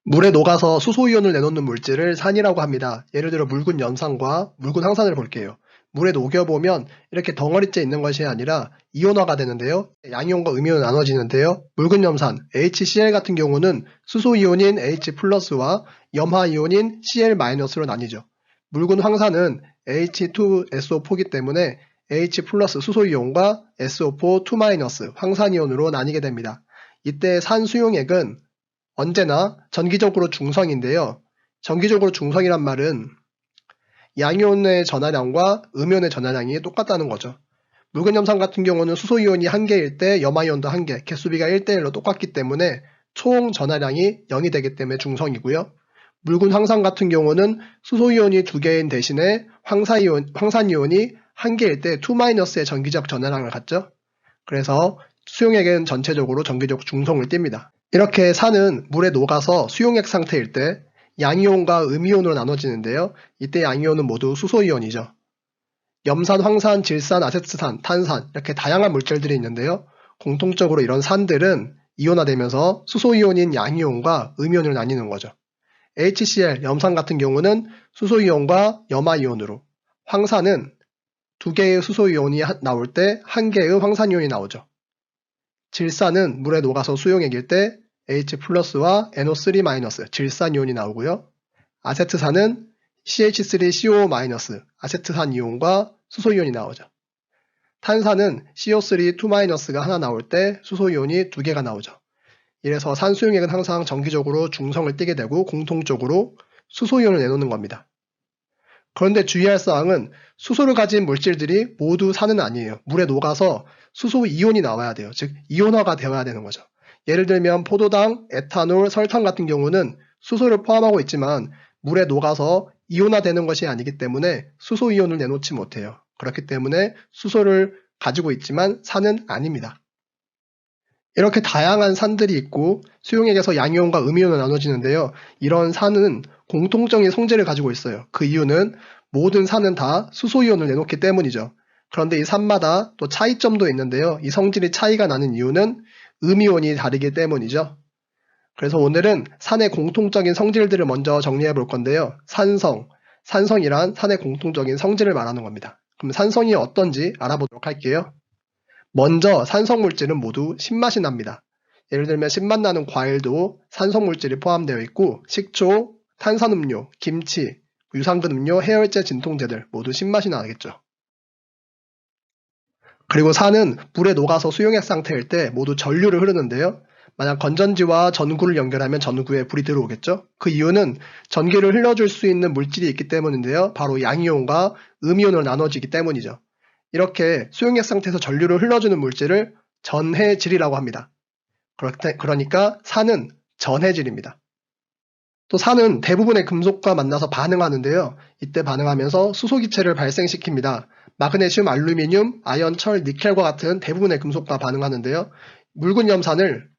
물에 녹아서 수소이온을 내놓는 물질을 산이라고 합니다. 예를 들어 묽은 염산과 묽은 황산을 볼게요. 물에 녹여보면 이렇게 덩어리째 있는 것이 아니라 이온화가 되는데요. 양이온과 음이온이 나눠지는데요. 묽은 염산 HCl 같은 경우는 수소이온인 H+와 염화이온인 Cl-로 나뉘죠. 묽은 황산은 H2SO4이기 때문에 H+ 수소이온과 SO4 2- 황산이온으로 나뉘게 됩니다. 이때 산 수용액은 언제나 전기적으로 중성인데요. 전기적으로 중성이란 말은 양이온의 전하량과 음이온의 전하량이 똑같다는 거죠. 묽은 염산 같은 경우는 수소이온이 1개일 때 염화이온도 1개, 개수비가 1대1로 똑같기 때문에 총 전하량이 0이 되기 때문에 중성이고요. 묽은 황산 같은 경우는 수소이온이 2개인 대신에 황산이온이 1개일 때 2-의 전기적 전하량을 갖죠. 그래서 수용액은 전체적으로 전기적 중성을 띱니다. 이렇게 산은 물에 녹아서 수용액 상태일 때 양이온과 음이온으로 나눠지는데요. 이때 양이온은 모두 수소이온이죠. 염산, 황산, 질산, 아세트산, 탄산 이렇게 다양한 물질들이 있는데요. 공통적으로 이런 산들은 이온화되면서 수소이온인 양이온과 음이온으로 나뉘는 거죠. HCl, 염산 같은 경우는 수소이온과 염화이온으로, 황산은 2개의 수소이온이 나올 때 1개의 황산이온이 나오죠. 질산은 물에 녹아서 수용액일 때 H+와 NO3- 질산이온이 나오고요. 아세트산은 CH3CO- 아세트산이온과 수소이온이 나오죠. 탄산은 CO3 2-가 하나 나올 때 수소이온이 2개가 나오죠. 이래서 산 수용액은 항상 정기적으로 중성을 띠게 되고 공통적으로 수소이온을 내놓는 겁니다. 그런데 주의할 사항은 수소를 가진 물질들이 모두 산은 아니에요. 물에 녹아서 수소 이온이 나와야 돼요. 즉 이온화가 되어야 되는 거죠. 예를 들면 포도당, 에탄올, 설탕 같은 경우는 수소를 포함하고 있지만 물에 녹아서 이온화되는 것이 아니기 때문에 수소 이온을 내놓지 못해요. 그렇기 때문에 수소를 가지고 있지만 산은 아닙니다. 이렇게 다양한 산들이 있고 수용액에서 양이온과 음이온으로 나눠지는데요. 이런 산은 공통적인 성질을 가지고 있어요. 그 이유는 모든 산은 다 수소이온을 내놓기 때문이죠. 그런데 이 산마다 또 차이점도 있는데요. 이 성질이 차이가 나는 이유는 음이온이 다르기 때문이죠. 그래서 오늘은 산의 공통적인 성질들을 먼저 정리해 볼 건데요. 산성이란 산의 공통적인 성질을 말하는 겁니다. 그럼 산성이 어떤지 알아보도록 할게요. 먼저 산성물질은 모두 신맛이 납니다. 예를 들면 신맛 나는 과일도 산성물질이 포함되어 있고 식초, 탄산음료, 김치, 유산균 음료, 해열제, 진통제들 모두 신맛이 나겠죠. 그리고 산은 물에 녹아서 수용액 상태일 때 모두 전류를 흐르는데요. 만약 건전지와 전구를 연결하면 전구에 불이 들어오겠죠. 그 이유는 전기를 흘려줄 수 있는 물질이 있기 때문인데요. 바로 양이온과 음이온으로 나눠지기 때문이죠. 이렇게 수용액 상태에서 전류를 흘러주는 물질을 전해질이라고 합니다. 그러니까 산은 전해질입니다. 또 산은 대부분의 금속과 만나서 반응하는데요. 이때 반응하면서 수소기체를 발생시킵니다. 마그네슘, 알루미늄, 아연, 철, 니켈과 같은 대부분의 금속과 반응하는데요. 묽은 염산을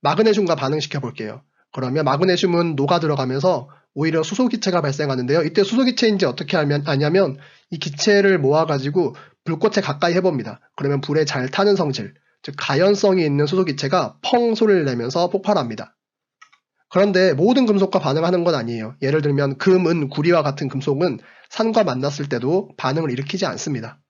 마그네슘과 반응시켜 볼게요. 그러면 마그네슘은 녹아 들어가면서 오히려 수소기체가 발생하는데요. 이때 수소기체인지 어떻게 아냐면 이 기체를 모아가지고 불꽃에 가까이 해봅니다. 그러면 불에 잘 타는 성질, 즉 가연성이 있는 수소기체가 펑 소리를 내면서 폭발합니다. 그런데 모든 금속과 반응하는 건 아니에요. 예를 들면 금, 은, 구리와 같은 금속은 산과 만났을 때도 반응을 일으키지 않습니다.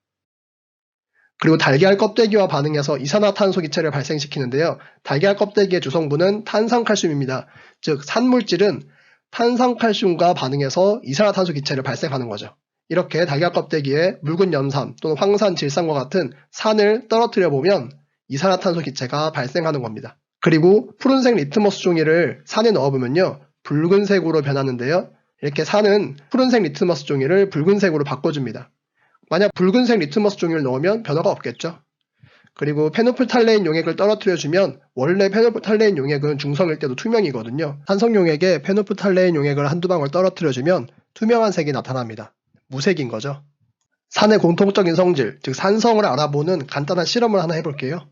그리고 달걀 껍데기와 반응해서 이산화탄소 기체를 발생시키는데요. 달걀 껍데기의 주성분은 탄산칼슘입니다. 즉 산물질은 탄산칼슘과 반응해서 이산화탄소 기체를 발생하는 거죠. 이렇게 달걀 껍데기에 묽은 염산 또는 황산, 질산과 같은 산을 떨어뜨려 보면 이산화탄소 기체가 발생하는 겁니다. 그리고 푸른색 리트머스 종이를 산에 넣어보면요. 붉은색으로 변하는데요. 이렇게 산은 푸른색 리트머스 종이를 붉은색으로 바꿔줍니다. 만약 붉은색 리트머스 종이를 넣으면 변화가 없겠죠. 그리고 페노프탈레인 용액을 떨어뜨려주면 원래 페노프탈레인 용액은 중성일 때도 투명이거든요. 산성 용액에 페노프탈레인 용액을 한두 방울 떨어뜨려주면 투명한 색이 나타납니다. 무색인 거죠. 산의 공통적인 성질, 즉 산성을 알아보는 간단한 실험을 하나 해볼게요.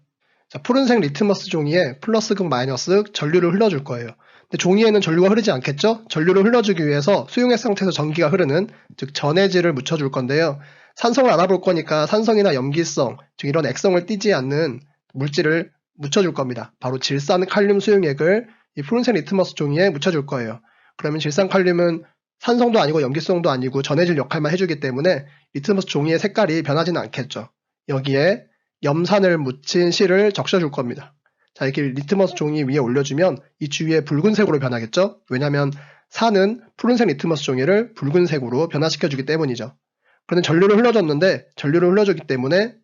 자, 푸른색 리트머스 종이에 플러스극 마이너스극 전류를 흘려줄 거예요. 근데 종이에는 전류가 흐르지 않겠죠? 전류를 흘려주기 위해서 수용액 상태에서 전기가 흐르는, 즉 전해질을 묻혀줄 건데요. 산성을 알아볼 거니까 산성이나 염기성, 즉 이런 액성을 띠지 않는 물질을 묻혀줄 겁니다. 바로 질산 칼륨 수용액을 이 푸른색 리트머스 종이에 묻혀줄 거예요. 그러면 질산칼륨은 산성도 아니고 염기성도 아니고 전해질 역할만 해주기 때문에 리트머스 종이의 색깔이 변하지는 않겠죠. 여기에 염산을 묻힌 실을 적셔줄 겁니다. 자, 이렇게 리트머스 종이 위에 올려주면 이 주위에 붉은색으로 변하겠죠? 왜냐하면 산은 푸른색 리트머스 종이를 붉은색으로 변화시켜주기 때문이죠. 그런데 전류를 흘려줬는데 전류를 흘려주기 때문에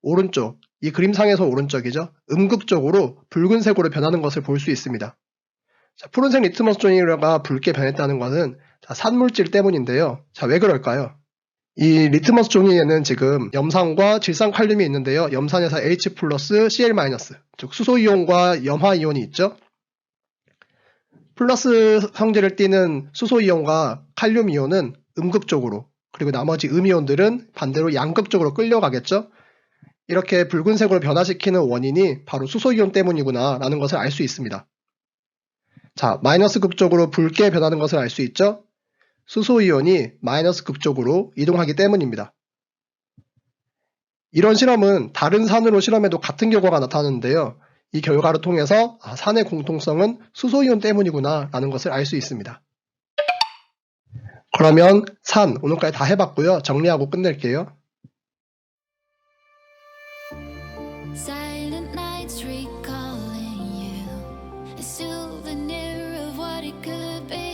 오른쪽, 이 그림상에서 오른쪽이죠. 음극적으로 붉은색으로 변하는 것을 볼 수 있습니다. 자, 푸른색 리트머스 종이가 붉게 변했다는 것은 산물질 때문인데요. 자, 왜 그럴까요? 이 리트머스 종이에는 지금 염산과 질산칼륨이 있는데요. 염산에서 H 플러스 Cl 마이너스, 즉 수소이온과 염화이온이 있죠. 플러스 성질을 띠는 수소이온과 칼륨이온은 음극적으로, 그리고 나머지 음이온들은 반대로 양극적으로 끌려가겠죠. 이렇게 붉은색으로 변화시키는 원인이 바로 수소이온 때문이구나 라는 것을 알 수 있습니다. 자, 마이너스 극적으로 붉게 변하는 것을 알 수 있죠. 수소이온이 마이너스 극적으로 이동하기 때문입니다. 이런 실험은 다른 산으로 실험해도 같은 결과가 나타나는데요. 이 결과를 통해서 산의 공통성은 수소이온 때문이구나 라는 것을 알 수 있습니다. 그러면 산 오늘까지 다 해봤고요. 정리하고 끝낼게요. Silent nights recalling you, a souvenir of what it could be.